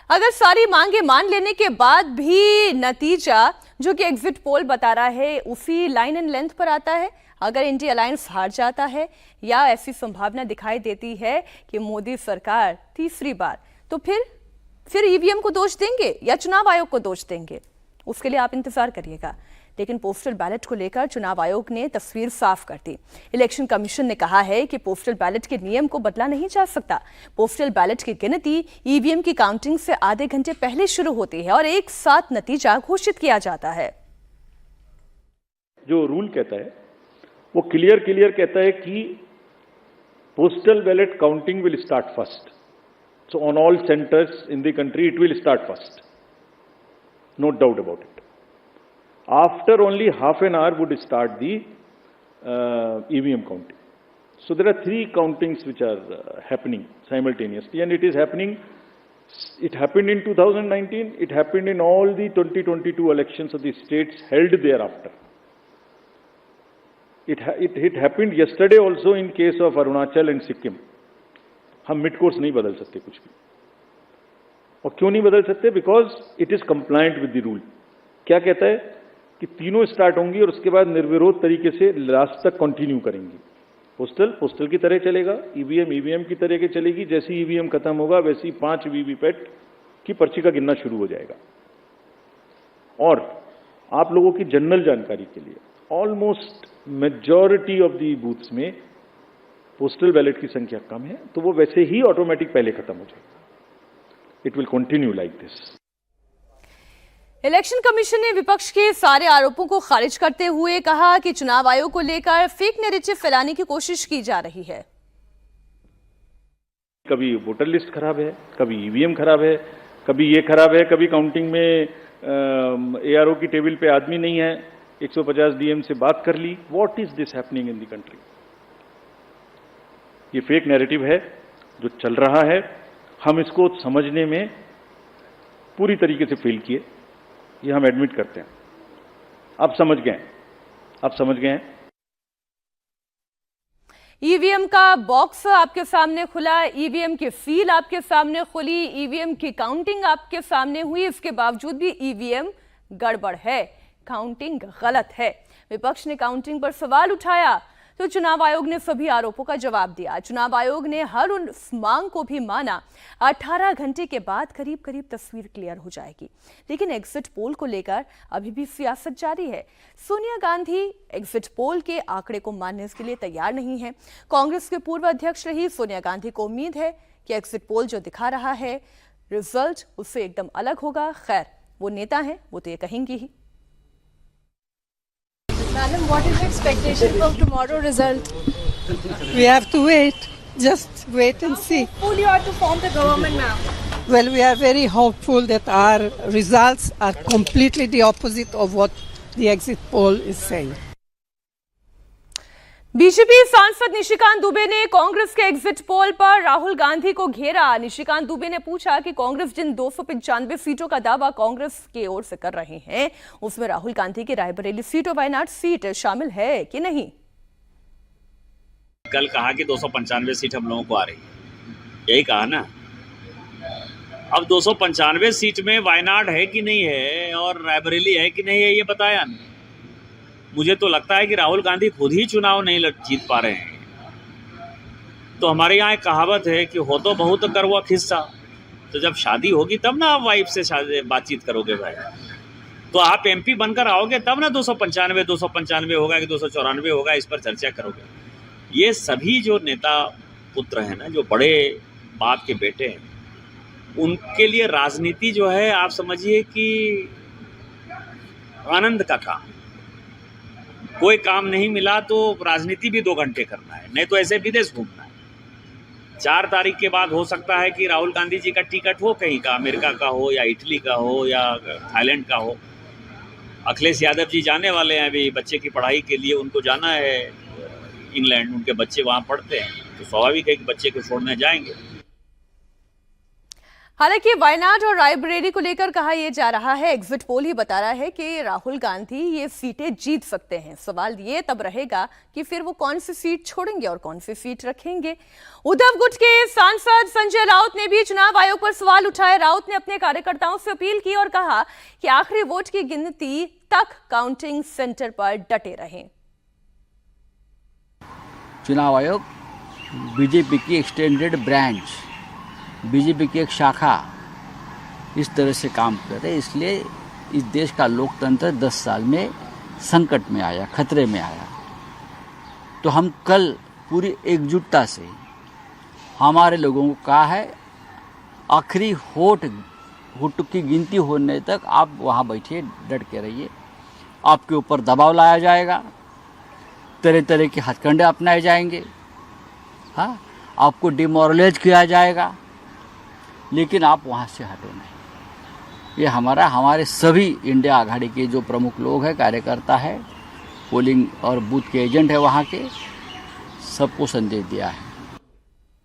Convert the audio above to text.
अगर सारी मांगे मान लेने के बाद भी नतीजा जो कि एग्जिट पोल बता रहा है उसी लाइन एंड लेंथ पर आता है, अगर इंडिया अलायंस हार जाता है या ऐसी संभावना दिखाई देती है कि मोदी सरकार तीसरी बार, तो फिर ईवीएम को दोष देंगे या चुनाव आयोग को दोष देंगे, उसके लिए आप इंतजार करिएगा। लेकिन पोस्टल बैलेट को लेकर चुनाव आयोग ने तस्वीर साफ कर दी। इलेक्शन कमीशन ने कहा है कि पोस्टल बैलेट के नियम को बदला नहीं जा सकता। पोस्टल बैलेट की गिनती ईवीएम की काउंटिंग से आधे घंटे पहले शुरू होती है और एक साथ नतीजा घोषित किया जाता है। जो रूल कहता है वो क्लियर कहता है कि postal ballot counting will start first, so on all centres in the country it will start first, no doubt about it. After only half an hour would start the EVM counting. So there are three countings which are happening simultaneously, and it is happening. It happened in 2019. It happened in all the 2022 elections of the states held thereafter. It happened yesterday also in case of Arunachal and Sikkim. हम mid course नहीं बदल सकते कुछ भी. और क्यों नहीं बदल सकते? Because it is compliant with the rule. क्या कहता है कि तीनों स्टार्ट होंगी और उसके बाद निर्विरोध तरीके से लास्ट तक कंटिन्यू करेंगी. पोस्टल की तरह चलेगा, ईवीएम की तरह के चलेगी. जैसे ईवीएम खत्म होगा वैसे ही 5 वीवीपैट की पर्ची का गिनना शुरू हो जाएगा. और आप लोगों की जनरल जानकारी के लिए almost majority of the booths में पोस्टल बैलेट की संख्या कम है, तो वो वैसे ही ऑटोमेटिक पहले खत्म हो जाएगा. It will continue like this. Election commission ने विपक्ष के सारे आरोपों को खारिज करते हुए कहा कि चुनाव आयोग को लेकर फेक नैरेटिव फैलाने की कोशिश की जा रही है. कभी वोटर लिस्ट खराब है, कभी ईवीएम खराब है, कभी ये खराब है, कभी काउंटिंग में एआरओ की टेबल पे आदमी नहीं है, 150 डीएम से बात कर ली. What is this happening in the country? ये फेक नैरेटिव है जो चल रहा है. हम इसको समझने में पूरी तरीके से फेल किए, ये हम एडमिट करते हैं. आप समझ गए हैं. ईवीएम का बॉक्स आपके सामने खुला, ईवीएम की सील आपके सामने खुली, ईवीएम की काउंटिंग आपके सामने हुई. इसके बावजूद भी ईवीएम गड़बड़ है, काउंटिंग गलत है. विपक्ष ने काउंटिंग पर सवाल उठाया तो चुनाव आयोग ने सभी आरोपों का जवाब दिया. चुनाव आयोग ने हर उस मांग को भी माना. 18 घंटे के बाद करीब तस्वीर क्लियर हो जाएगी. लेकिन एग्जिट पोल को लेकर अभी भी सियासत जारी है. सोनिया गांधी एग्जिट पोल के आंकड़े को मानने के लिए तैयार नहीं है. कांग्रेस के पूर्व अध्यक्ष रही सोनिया गांधी को उम्मीद है कि एग्जिट पोल जो दिखा रहा है रिजल्ट उससे एकदम अलग होगा. खैर, वो नेता है, वो तो ये कहेंगी ही. Madam, what is the expectation of tomorrow result? We have to wait. Just wait and see. How hopeful you are to form the government now? Well, we are very hopeful that our results are completely the opposite of what the exit poll is saying. BJP सांसद निशिकांत दुबे ने कांग्रेस के exit poll पर राहुल गांधी को घेरा. निशिकांत दुबे ने पूछा कि कांग्रेस जिन 295 सीटों का दावा कांग्रेस की ओर से कर रहे हैं उसमें राहुल गांधी की रायबरेली सीट और वायनाड सीट शामिल है कि नहीं. कल कहा कि 295 सीट हम लोगों को आ रही है, यही कहा ना. अब 295 सीट में वायनाड है कि नहीं है और रायबरेली है कि नहीं है ये बताया नहीं. मुझे तो लगता है कि राहुल गांधी खुद ही चुनाव नहीं जीत पा रहे हैं. तो हमारे यहाँ एक कहावत है कि हो तो बहुत कर हुआ खिस्सा. तो जब शादी होगी तब ना आप वाइफ से बातचीत करोगे भाई. तो आप एमपी बनकर आओगे तब ना 295 होगा कि 294 होगा, इस पर चर्चा करोगे. ये सभी जो नेता पुत्र हैं ना, जो बड़े बाप के बेटे हैं, उनके लिए राजनीति जो है आप समझिए कि आनंद का काम. कोई काम नहीं मिला तो राजनीति भी 2 घंटे करना है, नहीं तो ऐसे विदेश घूमना है. 4 तारीख के बाद हो सकता है कि राहुल गांधी जी का टिकट हो कहीं का, अमेरिका का हो या इटली का हो या थाईलैंड का हो. अखिलेश यादव जी जाने वाले हैं अभी बच्चे की पढ़ाई के लिए, उनको जाना है इंग्लैंड, उनके बच्चे वहाँ पढ़ते हैं, तो स्वाभाविक है कि बच्चे को छोड़ने जाएंगे. हालांकि वायनाड और रायबरेली को लेकर कहा यह जा रहा है, एग्जिट पोल ही बता रहा है कि राहुल गांधी ये सीटें जीत सकते हैं। सवाल ये तब रहेगा कि फिर वो कौन सी सीट छोड़ेंगे और कौन सी सीट रखेंगे। उद्धव गुट के सांसद संजय राउत ने भी चुनाव आयोग पर सवाल उठाए। राउत ने अपने कार्यकर्ताओं से अपील की और कहा कि आखिरी वोट की गिनती तक काउंटिंग सेंटर पर डटे रहें। चुनाव आयोग बीजेपी की एक्सटेंडेड ब्रांच, बीजेपी की एक शाखा इस तरह से काम कर रहे, इसलिए इस देश का लोकतंत्र 10 साल में संकट में आया, खतरे में आया। तो हम कल पूरी एकजुटता से हमारे लोगों को कहा है, आखिरी वोट की गिनती होने तक आप वहाँ बैठिए, डट के रहिए। आपके ऊपर दबाव लाया जाएगा, तरह तरह के हथकंडे अपनाए जाएंगे, हाँ, आपको डिमोरलाइज किया जाएगा, लेकिन आप वहाँ से हटो नहीं। ये हमारे सभी इंडिया आघाड़ी के जो प्रमुख लोग हैं, कार्यकर्ता है, पोलिंग और बूथ के एजेंट है, वहाँ के सबको संदेश दिया है।